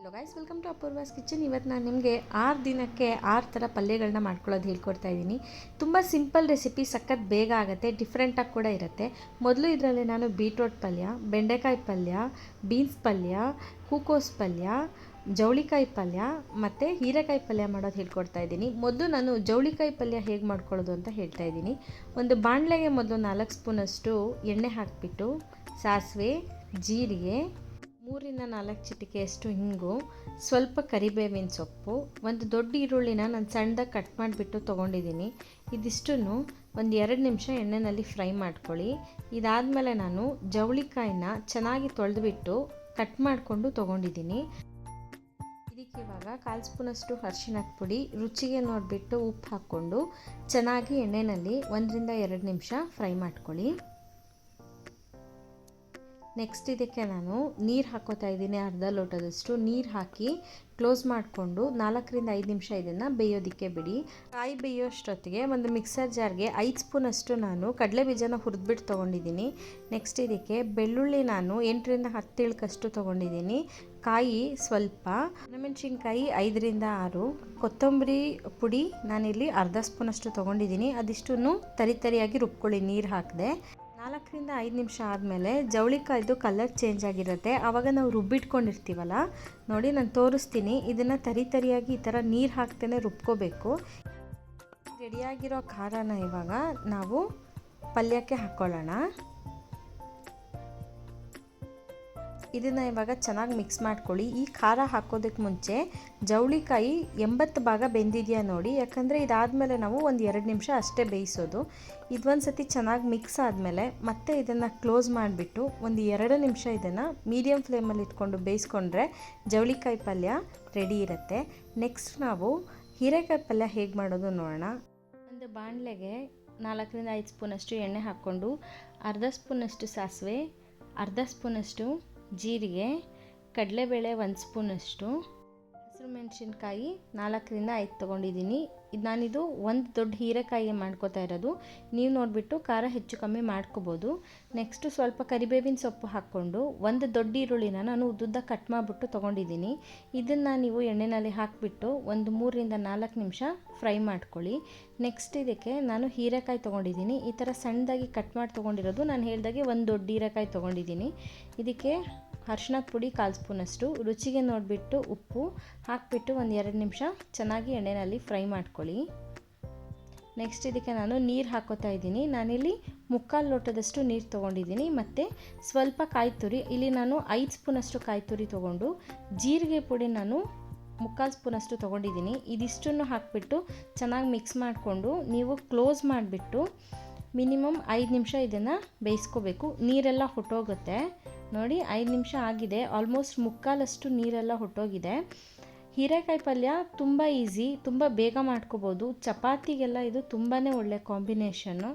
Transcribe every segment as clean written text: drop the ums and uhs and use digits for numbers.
Hello guys, welcome to Apoorva's kitchen. ಇವತ್ತು ನಾನು ನಿಮಗೆ 6 ದಿನಕ್ಕೆ 6 ಥರ ಪಲ್ಯಗಳನ್ನ ಮಾಡ್ಕೊಳ್ಳೋದು ಹೇಳ್ಕೊಡ್ತಾ ಇದ್ದೀನಿ. ತುಂಬ ಸಿಂಪಲ್ ರೆಸಿಪಿ, ಸಖತ್ ಬೇಗ ಆಗುತ್ತೆ, ಡಿಫ್ರೆಂಟಾಗಿ ಕೂಡ ಇರುತ್ತೆ. ಮೊದಲು ಇದರಲ್ಲಿ ನಾನು ಬೀಟ್ರೋಟ್ ಪಲ್ಯ, ಬೆಂಡೆಕಾಯಿ ಪಲ್ಯ, ಬೀನ್ಸ್ ಪಲ್ಯ, ಹೂಕೋಸು ಪಲ್ಯ, ಜವಳಿಕಾಯಿ ಪಲ್ಯ ಮತ್ತು ಹೀರೆಕಾಯಿ ಪಲ್ಯ ಮಾಡೋದು ಹೇಳ್ಕೊಡ್ತಾ ಇದ್ದೀನಿ. ಮೊದಲು ನಾನು ಜವಳಿಕಾಯಿ ಪಲ್ಯ ಹೇಗೆ ಮಾಡ್ಕೊಳ್ಳೋದು ಅಂತ ಹೇಳ್ತಾ ಇದ್ದೀನಿ. ಒಂದು ಬಾಣಲೆಗೆ ಮೊದಲು 4 ಸ್ಪೂನಷ್ಟು ಎಣ್ಣೆ ಹಾಕಿಬಿಟ್ಟು ಸಾಸಿವೆ, ಜೀರಿಗೆ, 3-4 ಚಿಟಿಕೆಯಷ್ಟು ಹಿಂಗು, ಸ್ವಲ್ಪ ಕರಿಬೇವಿನ ಸೊಪ್ಪು, ಒಂದು ದೊಡ್ಡ ಈರುಳ್ಳಿನ ನಾನು ಸಣ್ಣದಾಗಿ ಕಟ್ ಮಾಡಿಬಿಟ್ಟು ತೊಗೊಂಡಿದ್ದೀನಿ. ಇದಿಷ್ಟನ್ನು ಒಂದು 2 ನಿಮಿಷ ಎಣ್ಣೆಯಲ್ಲಿ ಫ್ರೈ ಮಾಡ್ಕೊಳ್ಳಿ. ಇದಾದಮೇಲೆ ನಾನು ಜವಳಿಕಾಯಿನ ಚೆನ್ನಾಗಿ ತೊಳೆದುಬಿಟ್ಟು ಕಟ್ ಮಾಡಿಕೊಂಡು ತೊಗೊಂಡಿದ್ದೀನಿ. ಇದಕ್ಕೆ ಇವಾಗ 1/4 ಸ್ಪೂನಷ್ಟು ಅರಿಶಿಣದ ಪುಡಿ, ರುಚಿಗೆ ನೋಡಿಬಿಟ್ಟು ಉಪ್ಪು ಹಾಕ್ಕೊಂಡು ಚೆನ್ನಾಗಿ ಎಣ್ಣೆಯಲ್ಲಿ 1-2 ನಿಮಿಷ ಫ್ರೈ ಮಾಡ್ಕೊಳ್ಳಿ. ನೆಕ್ಸ್ಟ್ ಇದಕ್ಕೆ ನಾನು ನೀರು ಹಾಕೋತಾ ಇದ್ದೀನಿ. ಅರ್ಧ ಲೋಟದಷ್ಟು ನೀರು ಹಾಕಿ ಕ್ಲೋಸ್ ಮಾಡಿಕೊಂಡು 4-5 ನಿಮಿಷ ಇದನ್ನು ಬೇಯೋದಕ್ಕೆ ಬಿಡಿ. ಕಾಯಿ ಬೇಯೋಷ್ಟೊತ್ತಿಗೆ ಒಂದು ಮಿಕ್ಸರ್ ಜಾರ್ಗೆ 5 ಸ್ಪೂನಷ್ಟು ನಾನು ಕಡಲೆ ಬೀಜನ ಹುರಿದ್ಬಿಟ್ಟು ತೊಗೊಂಡಿದ್ದೀನಿ. ನೆಕ್ಸ್ಟ್ ಇದಕ್ಕೆ ಬೆಳ್ಳುಳ್ಳಿ ನಾನು 8-10 ಇಳ್ಕಷ್ಟು ತೊಗೊಂಡಿದ್ದೀನಿ. ಕಾಯಿ ಸ್ವಲ್ಪ, ಒಣಮೆಣಸಿನ್ಕಾಯಿ 5-6, ಕೊತ್ತಂಬರಿ ಪುಡಿ ನಾನಿಲ್ಲಿ ಅರ್ಧ ಸ್ಪೂನಷ್ಟು ತೊಗೊಂಡಿದ್ದೀನಿ. ಅದಿಷ್ಟನ್ನು ತರಿಯಾಗಿ ರುಬ್ಕೊಳ್ಳಿ ನೀರು ಹಾಕದೆ. 4-5 ನಿಮಿಷ ಆದಮೇಲೆ ಜವಳಿಕಾಯ್ದು ಕಲರ್ ಚೇಂಜ್ ಆಗಿರುತ್ತೆ. ಆವಾಗ ನಾವು ರುಬ್ಬಿಟ್ಕೊಂಡಿರ್ತೀವಲ್ಲ, ನೋಡಿ ನಾನು ತೋರಿಸ್ತೀನಿ. ಇದನ್ನು ತರಿಯಾಗಿ ಈ ಥರ ನೀರು ಹಾಕ್ತೇನೆ ರುಬ್ಕೋಬೇಕು. ರೆಡಿಯಾಗಿರೋ ಖಾರನ ಇವಾಗ ನಾವು ಪಲ್ಯಕ್ಕೆ ಹಾಕ್ಕೊಳ್ಳೋಣ. ಇದನ್ನು ಇವಾಗ ಚೆನ್ನಾಗಿ ಮಿಕ್ಸ್ ಮಾಡ್ಕೊಳ್ಳಿ. ಈ ಖಾರ ಹಾಕೋದಕ್ಕೆ ಮುಂಚೆ ಜವಳಿಕಾಯಿ 80 ಭಾಗ ಬೆಂದಿದೆಯಾ ನೋಡಿ, ಯಾಕಂದರೆ ಇದಾದಮೇಲೆ ನಾವು 1-2 ನಿಮಿಷ ಅಷ್ಟೇ ಬೇಯಿಸೋದು. ಇದೊಂದು ಸತಿ ಚೆನ್ನಾಗಿ ಮಿಕ್ಸ್ ಆದಮೇಲೆ ಮತ್ತೆ ಇದನ್ನು ಕ್ಲೋಸ್ ಮಾಡಿಬಿಟ್ಟು 1-2 ನಿಮಿಷ ಇದನ್ನು ಮೀಡಿಯಮ್ ಫ್ಲೇಮಲ್ಲಿ ಇಟ್ಕೊಂಡು ಬೇಯಿಸ್ಕೊಂಡ್ರೆ ಜವಳಿಕಾಯಿ ಪಲ್ಯ ರೆಡಿ ಇರುತ್ತೆ. ನೆಕ್ಸ್ಟ್ ನಾವು ಹೀರೆಕಾಯಿ ಪಲ್ಯ ಹೇಗೆ ಮಾಡೋದು ನೋಡೋಣ. ಒಂದು ಬಾಣಲೆಗೆ 4-5 ಸ್ಪೂನಷ್ಟು ಎಣ್ಣೆ ಹಾಕ್ಕೊಂಡು ಅರ್ಧ ಸ್ಪೂನಷ್ಟು ಸಾಸಿವೆ, ಅರ್ಧ ಸ್ಪೂನಷ್ಟು ಜೀರಿಗೆ, ಕಡಲೆಬೇಳೆ 1 ಸ್ಪೂನಷ್ಟು, ಹಸಿರು ಮೆಣಸಿನ್ಕಾಯಿ 4-5 ತೊಗೊಂಡಿದ್ದೀನಿ. ನಾನಿದು ಒಂದು ದೊಡ್ಡ ಹೀರೆಕಾಯಿ ಮಾಡ್ಕೋತಾ ಇರೋದು. ನೀವು ನೋಡಿಬಿಟ್ಟು ಖಾರ ಹೆಚ್ಚು ಕಮ್ಮಿ ಮಾಡ್ಕೋಬೋದು. ನೆಕ್ಸ್ಟು ಸ್ವಲ್ಪ ಕರಿಬೇವಿನ ಸೊಪ್ಪು ಹಾಕ್ಕೊಂಡು ಒಂದು ದೊಡ್ಡ ಈರುಳ್ಳಿನ ನಾನು ಉದ್ದುದ್ದ ಕಟ್ ಮಾಡಿಬಿಟ್ಟು ತೊಗೊಂಡಿದ್ದೀನಿ. ಇದನ್ನು ನೀವು ಎಣ್ಣೆಯಲ್ಲಿ ಹಾಕಿಬಿಟ್ಟು ಒಂದು 3-4 ನಿಮಿಷ ಫ್ರೈ ಮಾಡ್ಕೊಳ್ಳಿ. ನೆಕ್ಸ್ಟ್ ಇದಕ್ಕೆ ನಾನು ಹೀರೆಕಾಯಿ ತೊಗೊಂಡಿದ್ದೀನಿ. ಈ ಥರ ಸಣ್ಣದಾಗಿ ಕಟ್ ಮಾಡಿ ತೊಗೊಂಡಿರೋದು. ನಾನು ಹೇಳ್ದಾಗೆ ಒಂದು ದೊಡ್ಡ ಹೀರೆಕಾಯಿ ತೊಗೊಂಡಿದ್ದೀನಿ. ಇದಕ್ಕೆ ಅರಿಶಿಣದ ಪುಡಿ 1/4 ಸ್ಪೂನಷ್ಟು, ರುಚಿಗೆ ನೋಡಿಬಿಟ್ಟು ಉಪ್ಪು ಹಾಕಿಬಿಟ್ಟು 1-2 ನಿಮಿಷ ಚೆನ್ನಾಗಿ ಎಣ್ಣೆಯಲ್ಲಿ ಫ್ರೈ ಮಾಡ್ಕೊಳ್ಳಿ. ನೆಕ್ಸ್ಟ್ ಇದಕ್ಕೆ ನಾನು ನೀರು ಹಾಕೋತಾ ಇದ್ದೀನಿ. ನಾನಿಲ್ಲಿ 3/4 ಲೋಟದಷ್ಟು ನೀರು ತೊಗೊಂಡಿದ್ದೀನಿ. ಮತ್ತು ಸ್ವಲ್ಪ ಕಾಯಿ ತುರಿ, ಇಲ್ಲಿ ನಾನು 5 ಸ್ಪೂನಷ್ಟು ಕಾಯಿ ತುರಿ ತೊಗೊಂಡು, ಜೀರಿಗೆ ಪುಡಿ ನಾನು 3/4 ಸ್ಪೂನಷ್ಟು ತೊಗೊಂಡಿದ್ದೀನಿ. ಇದಿಷ್ಟನ್ನು ಹಾಕಿಬಿಟ್ಟು ಚೆನ್ನಾಗಿ ಮಿಕ್ಸ್ ಮಾಡಿಕೊಂಡು ನೀವು ಕ್ಲೋಸ್ ಮಾಡಿಬಿಟ್ಟು ಮಿನಿಮಮ್ 5 ನಿಮಿಷ ಇದನ್ನು ಬೇಯಿಸ್ಕೋಬೇಕು. ನೀರೆಲ್ಲ ಹೊಟ್ಟೋಗುತ್ತೆ ನೋಡಿ. 5 ನಿಮಿಷ ಆಗಿದೆ. ಆಲ್ಮೋಸ್ಟ್ 3/4 ನೀರೆಲ್ಲ ಹೊಟ್ಟೋಗಿದೆ. ಹೀರೆಕಾಯಿ ಪಲ್ಯ ತುಂಬ ಈಸಿ, ತುಂಬ ಬೇಗ ಮಾಡ್ಕೋಬೋದು. ಚಪಾತಿಗೆಲ್ಲ ಇದು ತುಂಬಾ ಒಳ್ಳೆ ಕಾಂಬಿನೇಷನ್ನು.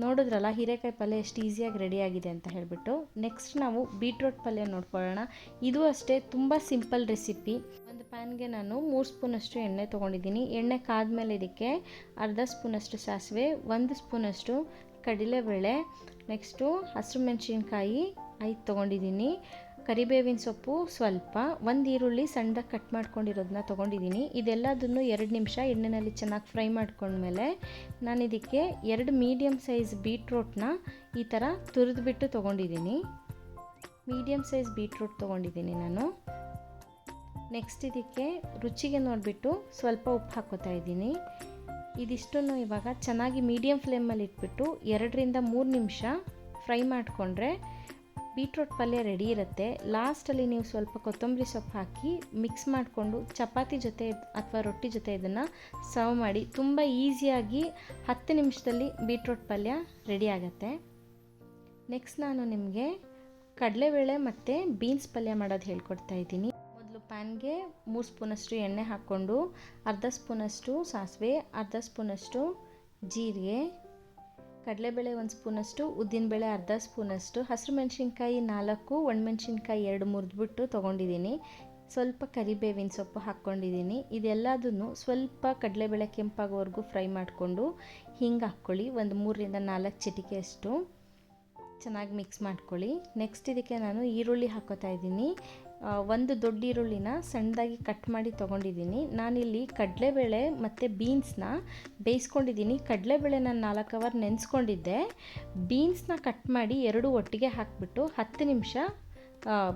ನೋಡಿದ್ರಲ್ಲ ಹೀರೆಕಾಯಿ ಪಲ್ಯ ಎಷ್ಟು ಈಸಿಯಾಗಿ ರೆಡಿಯಾಗಿದೆ ಅಂತ ಹೇಳಿಬಿಟ್ಟು. ನೆಕ್ಸ್ಟ್ ನಾವು ಬೀಟ್ರೋಟ್ ಪಲ್ಯ ನೋಡ್ಕೊಳ್ಳೋಣ. ಇದು ಅಷ್ಟೇ ತುಂಬ ಸಿಂಪಲ್ ರೆಸಿಪಿ. ಒಂದು ಪ್ಯಾನ್ಗೆ ನಾನು 3 ಸ್ಪೂನಷ್ಟು ಎಣ್ಣೆ ತೊಗೊಂಡಿದ್ದೀನಿ. ಎಣ್ಣೆ ಕಾದ್ಮೇಲೆ ಇದಕ್ಕೆ ಅರ್ಧ ಸ್ಪೂನಷ್ಟು ಸಾಸಿವೆ, 1 ಸ್ಪೂನಷ್ಟು ಕಡಲೆಬೇಳೆ, ನೆಕ್ಸ್ಟು ಹಸಿರು ಮೆಣಸಿನ್ಕಾಯಿ 5 ತೊಗೊಂಡಿದ್ದೀನಿ, ಕರಿಬೇವಿನ ಸೊಪ್ಪು ಸ್ವಲ್ಪ, 1 ಈರುಳ್ಳಿ ಸಣ್ಣದಾಗಿ ಕಟ್ ಮಾಡ್ಕೊಂಡಿರೋದನ್ನ ತೊಗೊಂಡಿದ್ದೀನಿ. ಇದೆಲ್ಲದನ್ನು 2 ನಿಮಿಷ ಎಣ್ಣೆಯಲ್ಲಿ ಚೆನ್ನಾಗಿ ಫ್ರೈ ಮಾಡ್ಕೊಂಡ್ಮೇಲೆ ನಾನು ಇದಕ್ಕೆ 2 ಮೀಡಿಯಮ್ ಸೈಜ್ ಬೀಟ್ರೋಟ್ನ ಈ ಥರ ತುರಿದ್ಬಿಟ್ಟು ತೊಗೊಂಡಿದ್ದೀನಿ. ಮೀಡಿಯಮ್ ಸೈಜ್ ಬೀಟ್ರೋಟ್ ತೊಗೊಂಡಿದ್ದೀನಿ ನಾನು. ನೆಕ್ಸ್ಟ್ ಇದಕ್ಕೆ ರುಚಿಗೆ ನೋಡಿಬಿಟ್ಟು ಸ್ವಲ್ಪ ಉಪ್ಪು ಹಾಕೋತಾ ಇದ್ದೀನಿ. ಇದಿಷ್ಟನ್ನು ಇವಾಗ ಚೆನ್ನಾಗಿ ಮೀಡಿಯಮ್ ಫ್ಲೇಮಲ್ಲಿ ಇಟ್ಬಿಟ್ಟು 2-3 ನಿಮಿಷ ಫ್ರೈ ಮಾಡಿಕೊಂಡ್ರೆ ಬೀಟ್ರೋಟ್ ಪಲ್ಯ ರೆಡಿ ಇರುತ್ತೆ. ಲಾಸ್ಟಲ್ಲಿ ನೀವು ಸ್ವಲ್ಪ ಕೊತ್ತಂಬರಿ ಸೊಪ್ಪು ಹಾಕಿ ಮಿಕ್ಸ್ ಮಾಡಿಕೊಂಡು ಚಪಾತಿ ಜೊತೆ ಅಥವಾ ರೊಟ್ಟಿ ಜೊತೆ ಇದನ್ನು ಸರ್ವ್ ಮಾಡಿ. ತುಂಬ ಈಸಿಯಾಗಿ 10 ನಿಮಿಷದಲ್ಲಿ ಬೀಟ್ರೋಟ್ ಪಲ್ಯ ರೆಡಿ ಆಗುತ್ತೆ. ನೆಕ್ಸ್ಟ್ ನಾನು ನಿಮಗೆ ಕಡಲೆಬೇಳೆ ಮತ್ತು ಬೀನ್ಸ್ ಪಲ್ಯ ಮಾಡೋದು ಹೇಳ್ಕೊಡ್ತಾ ಇದ್ದೀನಿ. ಮೊದಲು ಪ್ಯಾನ್ಗೆ 3 ಸ್ಪೂನಷ್ಟು ಎಣ್ಣೆ ಹಾಕ್ಕೊಂಡು ಅರ್ಧ ಸ್ಪೂನಷ್ಟು ಸಾಸಿವೆ, ಅರ್ಧ ಸ್ಪೂನಷ್ಟು ಜೀರಿಗೆ, ಕಡಲೆಬೇಳೆ 1 ಸ್ಪೂನಷ್ಟು, ಉದ್ದಿನಬೇಳೆ ಅರ್ಧ ಸ್ಪೂನಷ್ಟು, ಹಸಿರು ಮೆಣಸಿನ್ಕಾಯಿ 4, ಒಣಮೆಣಸಿನ್ಕಾಯಿ 2 ಮುರಿದ್ಬಿಟ್ಟು ತೊಗೊಂಡಿದ್ದೀನಿ. ಸ್ವಲ್ಪ ಕರಿಬೇವಿನ ಸೊಪ್ಪು ಹಾಕ್ಕೊಂಡಿದ್ದೀನಿ. ಇದೆಲ್ಲದನ್ನು ಸ್ವಲ್ಪ ಕಡಲೆಬೇಳೆ ಕೆಂಪಾಗೋವರೆಗೂ ಫ್ರೈ ಮಾಡಿಕೊಂಡು ಹಿಂಗೆ ಹಾಕ್ಕೊಳ್ಳಿ. ಒಂದು 3-4 ಚಿಟಿಕೆಯಷ್ಟು ಚೆನ್ನಾಗಿ ಮಿಕ್ಸ್ ಮಾಡ್ಕೊಳ್ಳಿ. ನೆಕ್ಸ್ಟ್ ಇದಕ್ಕೆ ನಾನು ಈರುಳ್ಳಿ ಹಾಕೋತಾ ಇದ್ದೀನಿ. ಒಂದು ದೊಡ್ಡ ಈರುಳ್ಳಿನ ಸಣ್ಣದಾಗಿ ಕಟ್ ಮಾಡಿ ತೊಗೊಂಡಿದ್ದೀನಿ. ನಾನಿಲ್ಲಿ ಕಡಲೆಬೇಳೆ ಮತ್ತು ಬೀನ್ಸ್ನ ಬೇಯಿಸ್ಕೊಂಡಿದ್ದೀನಿ. ಕಡಲೆಬೇಳೆ ನಾನು 4 ಅವರ್ ನೆನೆಸ್ಕೊಂಡಿದ್ದೆ. ಬೀನ್ಸ್ನ ಕಟ್ ಮಾಡಿ ಎರಡೂ ಒಟ್ಟಿಗೆ ಹಾಕಿಬಿಟ್ಟು 10 ನಿಮಿಷ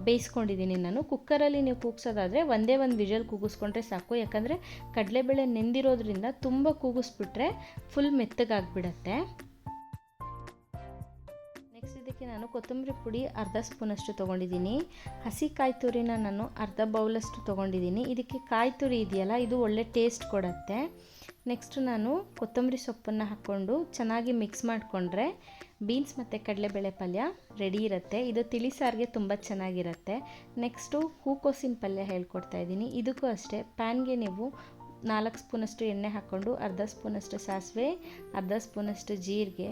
ಬೇಯಿಸ್ಕೊಂಡಿದ್ದೀನಿ ನಾನು. ಕುಕ್ಕರಲ್ಲಿ ನೀವು ಕೂಗಿಸೋದಾದರೆ ಒಂದೇ ಒಂದು ವಿಷಲ್ ಕೂಗಿಸ್ಕೊಂಡ್ರೆ ಸಾಕು. ಯಾಕಂದರೆ ಕಡಲೆಬೇಳೆ ನೆಂದಿರೋದ್ರಿಂದ ತುಂಬ ಕೂಗಿಸ್ಬಿಟ್ರೆ ಫುಲ್ ಮೆತ್ತಗಾಗ್ಬಿಡತ್ತೆ. ನೆಕ್ಸ್ಟ್ ಇದಕ್ಕೆ ನಾನು ಕೊತ್ತಂಬರಿ ಪುಡಿ ಅರ್ಧ ಸ್ಪೂನಷ್ಟು ತೊಗೊಂಡಿದ್ದೀನಿ. ಹಸಿ ಕಾಯಿ ತುರಿನ ನಾನು ಅರ್ಧ ಬೌಲಷ್ಟು ತೊಗೊಂಡಿದ್ದೀನಿ. ಇದಕ್ಕೆ ಕಾಯಿ ತುರಿ ಇದೆಯಲ್ಲ, ಇದು ಒಳ್ಳೆ ಟೇಸ್ಟ್ ಕೊಡುತ್ತೆ. ನೆಕ್ಸ್ಟು ನಾನು ಕೊತ್ತಂಬರಿ ಸೊಪ್ಪನ್ನು ಹಾಕ್ಕೊಂಡು ಚೆನ್ನಾಗಿ ಮಿಕ್ಸ್ ಮಾಡಿಕೊಂಡ್ರೆ ಬೀನ್ಸ್ ಮತ್ತು ಕಡಲೆಬೇಳೆ ಪಲ್ಯ ರೆಡಿ ಇರುತ್ತೆ. ಇದು ತಿಳಿ ಸಾರಿಗೆ ತುಂಬ ಚೆನ್ನಾಗಿರುತ್ತೆ. ನೆಕ್ಸ್ಟು ಹೂಕೋಸಿನ ಪಲ್ಯ ಹೇಳ್ಕೊಡ್ತಾ ಇದ್ದೀನಿ. ಇದಕ್ಕೂ ಅಷ್ಟೇ, ಪ್ಯಾನ್ಗೆ ನೀವು 4 ಸ್ಪೂನಷ್ಟು ಎಣ್ಣೆ ಹಾಕ್ಕೊಂಡು ಅರ್ಧ ಸ್ಪೂನಷ್ಟು ಸಾಸಿವೆ, ಅರ್ಧ ಸ್ಪೂನಷ್ಟು ಜೀರಿಗೆ,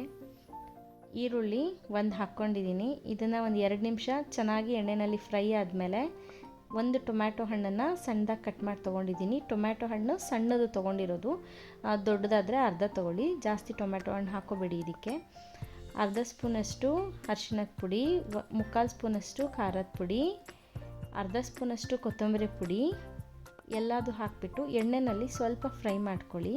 ಈರುಳ್ಳಿ ಒಂದು ಹಾಕ್ಕೊಂಡಿದ್ದೀನಿ. ಇದನ್ನು ಒಂದು 2 ನಿಮಿಷ ಚೆನ್ನಾಗಿ ಎಣ್ಣೆಯಲ್ಲಿ ಫ್ರೈ ಆದಮೇಲೆ ಒಂದು ಟೊಮ್ಯಾಟೊ ಹಣ್ಣನ್ನು ಸಣ್ಣದಾಗಿ ಕಟ್ ಮಾಡಿ ತೊಗೊಂಡಿದ್ದೀನಿ. ಟೊಮ್ಯಾಟೊ ಹಣ್ಣು ಸಣ್ಣದು ತೊಗೊಂಡಿರೋದು, ದೊಡ್ಡದಾದರೆ ಅರ್ಧ ತೊಗೊಳ್ಳಿ, ಜಾಸ್ತಿ ಟೊಮ್ಯಾಟೊ ಹಣ್ಣು ಹಾಕೋಬೇಡಿ. ಇದಕ್ಕೆ ಅರ್ಧ ಸ್ಪೂನಷ್ಟು ಅರಿಶಿಣದ ಪುಡಿ, 3/4 ಸ್ಪೂನಷ್ಟು ಖಾರದ ಪುಡಿ, ಅರ್ಧ ಸ್ಪೂನಷ್ಟು ಕೊತ್ತಂಬರಿ ಪುಡಿ ಎಲ್ಲದೂ ಹಾಕಿಬಿಟ್ಟು ಎಣ್ಣೆಯಲ್ಲಿ ಸ್ವಲ್ಪ ಫ್ರೈ ಮಾಡ್ಕೊಳ್ಳಿ.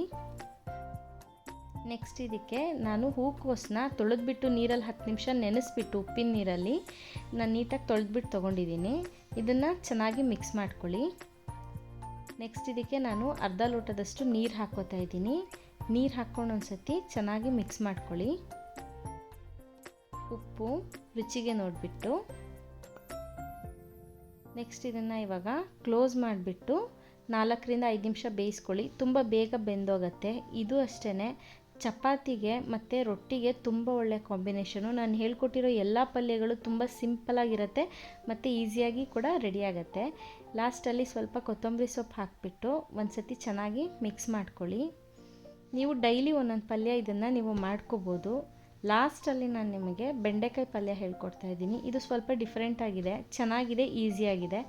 ನೆಕ್ಸ್ಟ್ ಇದಕ್ಕೆ ನಾನು ಹೂಕೋಸನ್ನ ತೊಳೆದ್ಬಿಟ್ಟು ನೀರಲ್ಲಿ 10 ನಿಮಿಷ ನೆನೆಸ್ಬಿಟ್ಟು ಉಪ್ಪಿನ ನೀರಲ್ಲಿ ನಾನು ನೀಟಾಗಿ ತೊಳೆದ್ಬಿಟ್ಟು ತೊಗೊಂಡಿದ್ದೀನಿ. ಇದನ್ನು ಚೆನ್ನಾಗಿ ಮಿಕ್ಸ್ ಮಾಡ್ಕೊಳ್ಳಿ. ನೆಕ್ಸ್ಟ್ ಇದಕ್ಕೆ ನಾನು ಅರ್ಧ ಲೋಟದಷ್ಟು ನೀರು ಹಾಕ್ಕೋತಾ ಇದ್ದೀನಿ. ನೀರು ಹಾಕ್ಕೊಂಡು ಒಂದು ಸತಿ ಚೆನ್ನಾಗಿ ಮಿಕ್ಸ್ ಮಾಡ್ಕೊಳ್ಳಿ. ಉಪ್ಪು ರುಚಿಗೆ ನೋಡಿಬಿಟ್ಟು ನೆಕ್ಸ್ಟ್ ಇದನ್ನು ಇವಾಗ ಕ್ಲೋಸ್ ಮಾಡಿಬಿಟ್ಟು 4ರಿಂದ 5 ನಿಮಿಷ ಬೇಯಿಸ್ಕೊಳ್ಳಿ. ತುಂಬ ಬೇಗ ಬೆಂದೋಗುತ್ತೆ. ಇದು ಅಷ್ಟೇ ಚಪಾತಿಗೆ ಮತ್ತು ರೊಟ್ಟಿಗೆ ತುಂಬ ಒಳ್ಳೆಯ ಕಾಂಬಿನೇಷನು. ನಾನು ಹೇಳ್ಕೊಟ್ಟಿರೋ ಎಲ್ಲ ಪಲ್ಯಗಳು ತುಂಬ ಸಿಂಪಲಾಗಿರುತ್ತೆ ಮತ್ತು ಈಸಿಯಾಗಿ ಕೂಡ ರೆಡಿ ಆಗುತ್ತೆ. ಲಾಸ್ಟಲ್ಲಿ ಸ್ವಲ್ಪ ಕೊತ್ತಂಬರಿ ಸೊಪ್ಪು ಹಾಕಿಬಿಟ್ಟು ಒಂದು ಸತಿ ಚೆನ್ನಾಗಿ ಮಿಕ್ಸ್ ಮಾಡ್ಕೊಳ್ಳಿ. ನೀವು ಡೈಲಿ ಒಂದೊಂದು ಪಲ್ಯ ಇದನ್ನು ನೀವು ಮಾಡ್ಕೋಬೋದು. ಲಾಸ್ಟಲ್ಲಿ ನಾನು ನಿಮಗೆ ಬೆಂಡೆಕಾಯಿ ಪಲ್ಯ ಹೇಳ್ಕೊಡ್ತಾ ಇದ್ದೀನಿ. ಇದು ಸ್ವಲ್ಪ ಡಿಫ್ರೆಂಟ್ ಆಗಿದೆ, ಚೆನ್ನಾಗಿದೆ, ಈಸಿಯಾಗಿದೆ.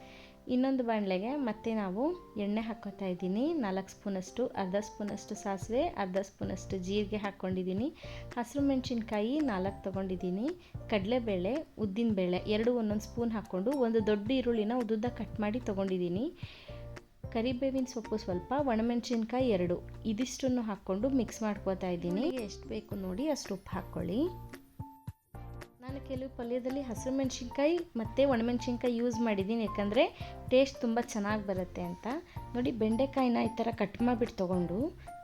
ಇನ್ನೊಂದು ಬಾಣಲೆಗೆ ಮತ್ತೆ ನಾವು ಎಣ್ಣೆ ಹಾಕ್ಕೋತಾ ಇದ್ದೀನಿ. 4 ಸ್ಪೂನಷ್ಟು, ಅರ್ಧ ಸ್ಪೂನಷ್ಟು ಸಾಸಿವೆ, ಅರ್ಧ ಸ್ಪೂನಷ್ಟು ಜೀರಿಗೆ ಹಾಕ್ಕೊಂಡಿದ್ದೀನಿ. ಹಸಿರು ಮೆಣಸಿನ್ಕಾಯಿ 4 ತೊಗೊಂಡಿದ್ದೀನಿ. ಕಡಲೆಬೇಳೆ, ಉದ್ದಿನಬೇಳೆ 2 ಒಂದೊಂದು ಸ್ಪೂನ್ ಹಾಕ್ಕೊಂಡು ಒಂದು ದೊಡ್ಡ ಈರುಳ್ಳಿನ ಉದ್ದುದ್ದ ಕಟ್ ಮಾಡಿ ತೊಗೊಂಡಿದ್ದೀನಿ. ಕರಿಬೇವಿನ ಸೊಪ್ಪು ಸ್ವಲ್ಪ, ಒಣಮೆಣಸಿನ್ಕಾಯಿ 2 ಇದಿಷ್ಟನ್ನು ಹಾಕ್ಕೊಂಡು ಮಿಕ್ಸ್ ಮಾಡ್ಕೋತಾ ಇದ್ದೀನಿ. ಎಷ್ಟು ಬೇಕು ನೋಡಿ ಅಷ್ಟು ಉಪ್ಪು ಹಾಕ್ಕೊಳ್ಳಿ. ನಾನು ಕೆಲವು ಪಲ್ಯದಲ್ಲಿ ಹಸಿರು ಮೆಣಸಿನ್ಕಾಯಿ ಮತ್ತು ಒಣಮೆಣಸಿನ್ಕಾಯಿ ಯೂಸ್ ಮಾಡಿದ್ದೀನಿ, ಯಾಕಂದರೆ ಟೇಸ್ಟ್ ತುಂಬ ಚೆನ್ನಾಗಿ ಬರುತ್ತೆ ಅಂತ. ನೋಡಿ, ಬೆಂಡೆಕಾಯಿನ ಈ ಥರ ಕಟ್ ಮಾಡಿಬಿಟ್ಟು ತೊಗೊಂಡು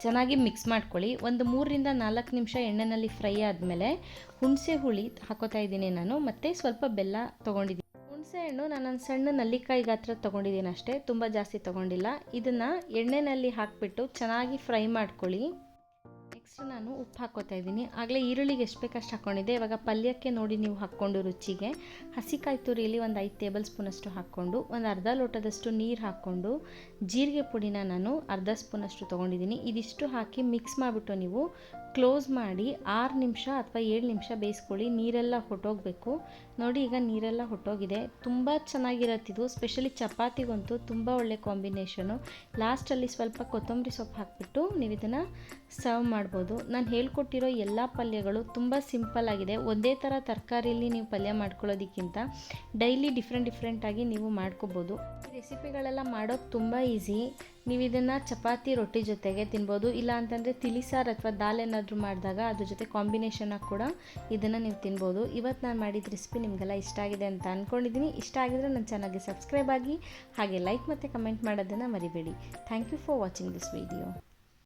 ಚೆನ್ನಾಗಿ ಮಿಕ್ಸ್ ಮಾಡ್ಕೊಳ್ಳಿ. ಒಂದು 3ರಿಂದ 4 ನಿಮಿಷ ಎಣ್ಣೆಯಲ್ಲಿ ಫ್ರೈ ಆದಮೇಲೆ ಹುಣಸೆ ಹುಳಿ ಹಾಕೋತಾ ಇದ್ದೀನಿ ನಾನು, ಮತ್ತು ಸ್ವಲ್ಪ ಬೆಲ್ಲ ತೊಗೊಂಡಿದ್ದೀನಿ. ಹುಣಸೆ ಹಣ್ಣು ನಾನೊಂದು ಸಣ್ಣ ನಲ್ಲಿಕಾಯಿ ಗಾತ್ರ ತೊಗೊಂಡಿದ್ದೀನಿ ಅಷ್ಟೇ, ತುಂಬ ಜಾಸ್ತಿ ತೊಗೊಂಡಿಲ್ಲ. ಇದನ್ನು ಎಣ್ಣೆಯಲ್ಲಿ ಹಾಕಿಬಿಟ್ಟು ಚೆನ್ನಾಗಿ ಫ್ರೈ ಮಾಡ್ಕೊಳ್ಳಿ. ನೆಕ್ಸ್ಟ್ ನಾನು ಉಪ್ಪು ಹಾಕ್ಕೋತಾ ಇದ್ದೀನಿ. ಆಗಲೇ ಈರುಳ್ಳಿಗೆ ಎಷ್ಟು ಬೇಕಷ್ಟು ಹಾಕ್ಕೊಂಡಿದ್ದೆ. ಇವಾಗ ಪಲ್ಯಕ್ಕೆ ನೋಡಿ ನೀವು ಹಾಕ್ಕೊಂಡು ರುಚಿಗೆ ಹಸಿಕಾಯಿ ತುರಿಯಲ್ಲಿ ಒಂದು 5 ಟೇಬಲ್ ಸ್ಪೂನಷ್ಟು ಹಾಕ್ಕೊಂಡು ಒಂದು ಅರ್ಧ ಲೋಟದಷ್ಟು ನೀರು ಹಾಕ್ಕೊಂಡು ಜೀರಿಗೆ ಪುಡಿನ ನಾನು ಅರ್ಧ ಸ್ಪೂನಷ್ಟು ತೊಗೊಂಡಿದ್ದೀನಿ. ಇದಿಷ್ಟು ಹಾಕಿ ಮಿಕ್ಸ್ ಮಾಡಿಬಿಟ್ಟು ನೀವು ಕ್ಲೋಸ್ ಮಾಡಿ 6 ನಿಮಿಷ ಅಥವಾ 7 ನಿಮಿಷ ಬೇಯಿಸ್ಕೊಳ್ಳಿ. ನೀರೆಲ್ಲ ಹೊಟ್ಟೋಗಬೇಕು. ನೋಡಿ, ಈಗ ನೀರೆಲ್ಲ ಹೊಟ್ಟೋಗಿದೆ. ತುಂಬ ಚೆನ್ನಾಗಿರತ್ತಿದು, ಸ್ಪೆಷಲಿ ಚಪಾತಿಗಂತೂ ತುಂಬ ಒಳ್ಳೆ ಕಾಂಬಿನೇಷನು. ಲಾಸ್ಟಲ್ಲಿ ಸ್ವಲ್ಪ ಕೊತ್ತಂಬರಿ ಸೊಪ್ಪು ಹಾಕಿಬಿಟ್ಟು ನೀವು ಇದನ್ನು ಸರ್ವ್ ಮಾಡ್ಬೋದು. ನಾನು ಹೇಳ್ಕೊಟ್ಟಿರೋ ಎಲ್ಲ ಪಲ್ಯಗಳು ತುಂಬ ಸಿಂಪಲ್ ಆಗಿದೆ. ಒಂದೇ ಥರ ತರಕಾರಿಯಲ್ಲಿ ನೀವು ಪಲ್ಯ ಮಾಡ್ಕೊಳ್ಳೋದಕ್ಕಿಂತ ಡೈಲಿ ಡಿಫ್ರೆಂಟಾಗಿ ನೀವು ಮಾಡ್ಕೋಬೋದು. ಈ ರೆಸಿಪಿಗಳೆಲ್ಲ ಮಾಡೋದು ತುಂಬ ಈಸಿ. ನೀವು ಇದನ್ನು ಚಪಾತಿ ರೊಟ್ಟಿ ಜೊತೆಗೆ ತಿನ್ಬೋದು. ಇಲ್ಲ ಅಂತಂದರೆ ತಿಳಿಸಾರು ಅಥವಾ ದಾಲ್ ಏನಾದರೂ ಮಾಡಿದಾಗ ಅದ್ರ ಜೊತೆ ಕಾಂಬಿನೇಷನಾಗಿ ಕೂಡ ಇದನ್ನು ನೀವು ತಿನ್ಬೋದು. ಇವತ್ತು ನಾನು ಮಾಡಿದ ರೆಸಿಪಿ ನಿಮಗೆಲ್ಲ ಇಷ್ಟ ಆಗಿದೆ ಅಂತ ಅಂದ್ಕೊಂಡಿದ್ದೀನಿ. ಇಷ್ಟ ಆಗಿದ್ರೆ ನನ್ನ ಚಾನಲ್ಗೆ ಸಬ್ಸ್ಕ್ರೈಬ್ ಆಗಿ, ಹಾಗೆ ಲೈಕ್ ಮತ್ತು ಕಮೆಂಟ್ ಮಾಡೋದನ್ನು ಮರಿಬೇಡಿ. Thank you for watching this video.